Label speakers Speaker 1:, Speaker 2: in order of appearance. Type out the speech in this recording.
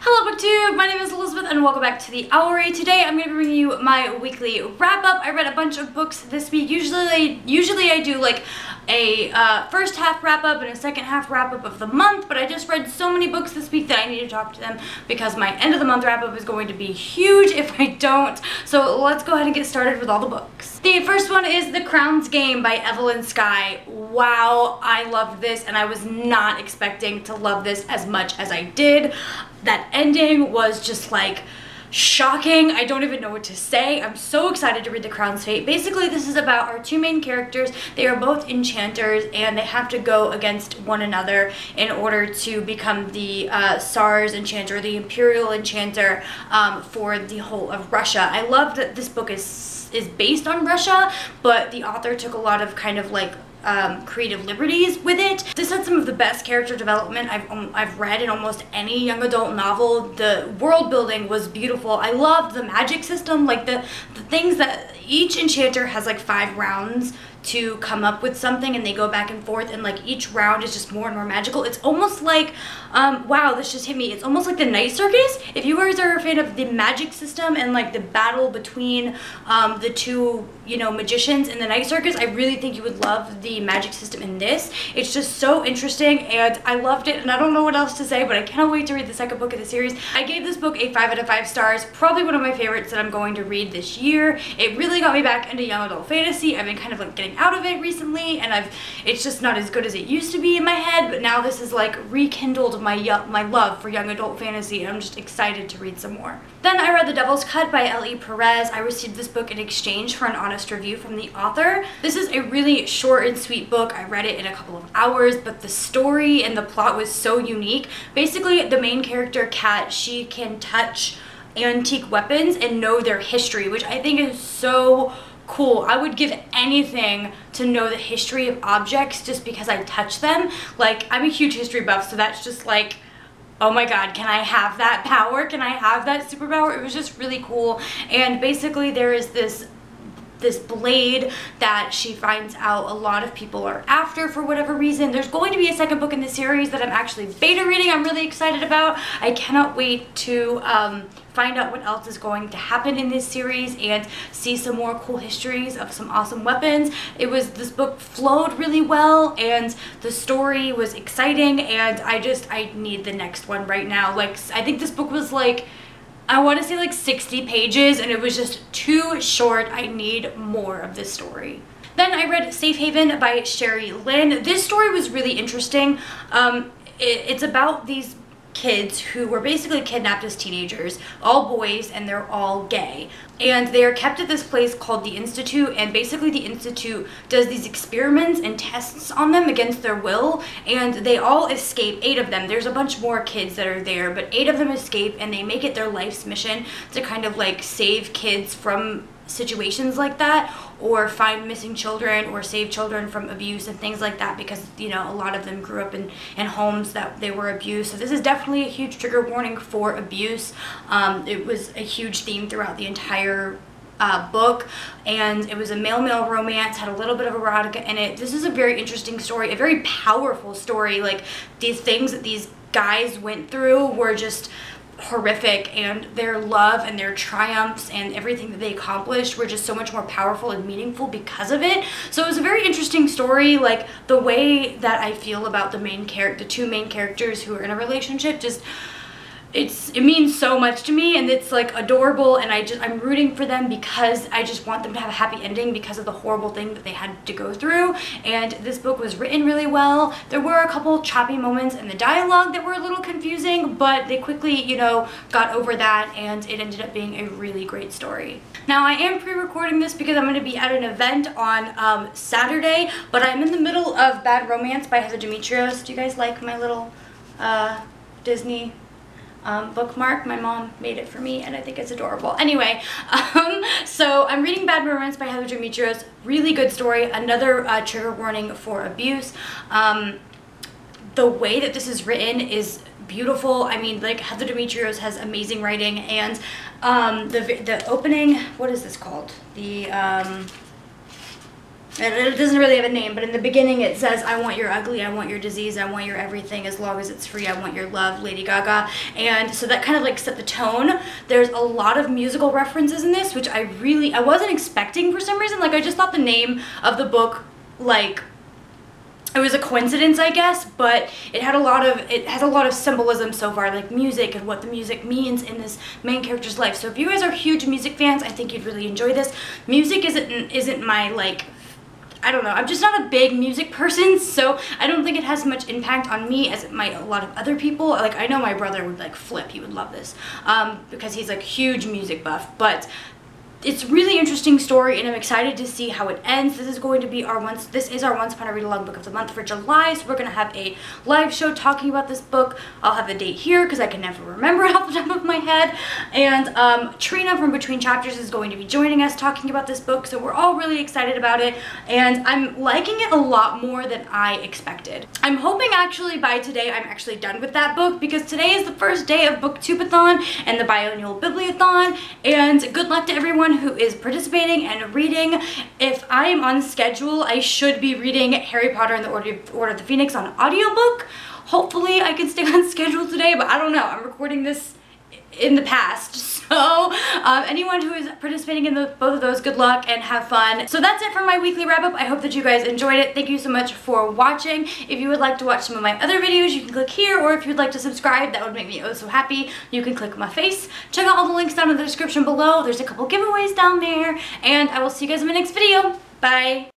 Speaker 1: Hello BookTube, my name is Elizabeth and welcome back to the Owlery. Today I'm going to be bringing you my weekly wrap-up. I read a bunch of books this week. Usually I do like a first half wrap-up and a second half wrap-up of the month, but I just read so many books this week that I need to talk to them because my end of the month wrap-up is going to be huge if I don't. So let's go ahead and get started with all the books. The first one is The Crown's Game by Evelyn Skye. Wow, I loved this and I was not expecting to love this as much as I did. That ending was just like shocking. I don't even know what to say. I'm so excited to read The Crown's Fate. Basically, this is about our two main characters. They are both enchanters and they have to go against one another in order to become the Tsar's enchanter, the Imperial enchanter for the whole of Russia. I love that this book is based on Russia, but the author took a lot of kind of like creative liberties with it. This had some of the best character development I've read in almost any young adult novel. The world building was beautiful. I loved the magic system, like the things that each enchanter has like 5 rounds to come up with something and they go back and forth, and like each round is just more and more magical. It's almost like wow, this just hit me. It's almost like the Night Circus. If you guys are a fan of the magic system and like the battle between the two, you know, magicians in the Night Circus, I really think you would love the magic system in this. It's just so interesting and I loved it, and I don't know what else to say, but I cannot wait to read the second book of the series. I gave this book a 5 out of 5 stars, probably one of my favorites that I'm going to read this year. It really got me back into young adult fantasy. I've been kind of like getting out of it recently and it's just not as good as it used to be in my head, but now this is like rekindled my love for young adult fantasy, and I'm just excited to read some more. Then I read The Devil's Cut by L.E. Perez. I received this book in exchange for an honest review from the author. This is a really short and sweet book. I read it in a couple of hours, but the story and the plot was so unique. Basically, the main character, Kat, she can touch antique weapons and know their history, which I think is so cool. I would give anything to know the history of objects just because I touch them. Like, I'm a huge history buff, so that's just like, oh my god, can I have that power? Can I have that superpower? It was just really cool. And basically there is this blade that she finds out a lot of people are after for whatever reason. There's going to be a second book in the series that I'm actually beta reading. I'm really excited about. I cannot wait to find out what else is going to happen in this series and see some more cool histories of some awesome weapons. This book flowed really well and the story was exciting, and I need the next one right now. Like, I think this book was like, I want to say like 60 pages and it was just too short. I need more of this story. Then I read Safe Haven by Sherry Lynn. This story was really interesting. It's about these kids who were basically kidnapped as teenagers, all boys, and they're all gay. And they are kept at this place called the Institute, and basically the Institute does these experiments and tests on them against their will, and they all escape. 8 of them. There's a bunch more kids that are there, but 8 of them escape, and they make it their life's mission to kind of like save kids from situations like that, or find missing children, or save children from abuse and things like that, because, you know, a lot of them grew up in homes that they were abused. So this is definitely a huge trigger warning for abuse. It was a huge theme throughout the entire book, and it was a male-male romance, had a little bit of erotica in it. This is a very interesting story, a very powerful story. Like, these things that these guys went through were just horrific, and their love and their triumphs and everything that they accomplished were just so much more powerful and meaningful because of it. So it was a very interesting story. Like, the way that I feel about the two main characters who are in a relationship, just it means so much to me, and it's like adorable, and I'm rooting for them because I just want them to have a happy ending because of the horrible thing that they had to go through. And this book was written really well. There were a couple choppy moments in the dialogue that were a little confusing, but they quickly, you know, got over that, and it ended up being a really great story. Now, I am pre-recording this because I'm going to be at an event on Saturday, but I'm in the middle of Bad Romance by Heather Demetrios. Do you guys like my little Disney bookmark? My mom made it for me and I think it's adorable. Anyway, so I'm reading Bad Romance by Heather Demetrios. Really good story. Another trigger warning for abuse. The way that this is written is beautiful. I mean, like, Heather Demetrios has amazing writing, and the opening, what is this called? it doesn't really have a name, but in the beginning it says, I want your ugly, I want your disease, I want your everything, as long as it's free, I want your love, Lady Gaga. And so that kind of like set the tone. There's a lot of musical references in this, which I wasn't expecting for some reason. Like, I just thought the name of the book, like, it was a coincidence, I guess, but it has a lot of symbolism so far, like music and what the music means in this main character's life. So if you guys are huge music fans, I think you'd really enjoy this. Music isn't my, like, I don't know, I'm just not a big music person, so I don't think it has much impact on me as it might a lot of other people. Like, I know my brother would like flip, he would love this, because he's like huge music buff, but it's a really interesting story, and I'm excited to see how it ends. This is going to be our Once Upon a Read-Along Book of the Month for July, so we're going to have a live show talking about this book. I'll have the date here because I can never remember it off the top of my head. And Trina from Between Chapters is going to be joining us talking about this book, so we're all really excited about it, and I'm liking it a lot more than I expected. I'm hoping actually by today I'm actually done with that book, because today is the first day of Booktubeathon and the biannual Bibliothon, and good luck to everyone who is participating and reading. If I am on schedule, I should be reading Harry Potter and the Order of the Phoenix on audiobook. Hopefully I can stay on schedule today, but I don't know. I'm recording this in the past, so anyone who is participating in both of those, good luck and have fun. So that's it for my weekly wrap-up. I hope that you guys enjoyed it. Thank you so much for watching. If you would like to watch some of my other videos, you can click here, or if you'd like to subscribe, that would make me oh so happy, you can click my face. Check out all the links down in the description below. There's a couple giveaways down there, and I will see you guys in my next video. Bye!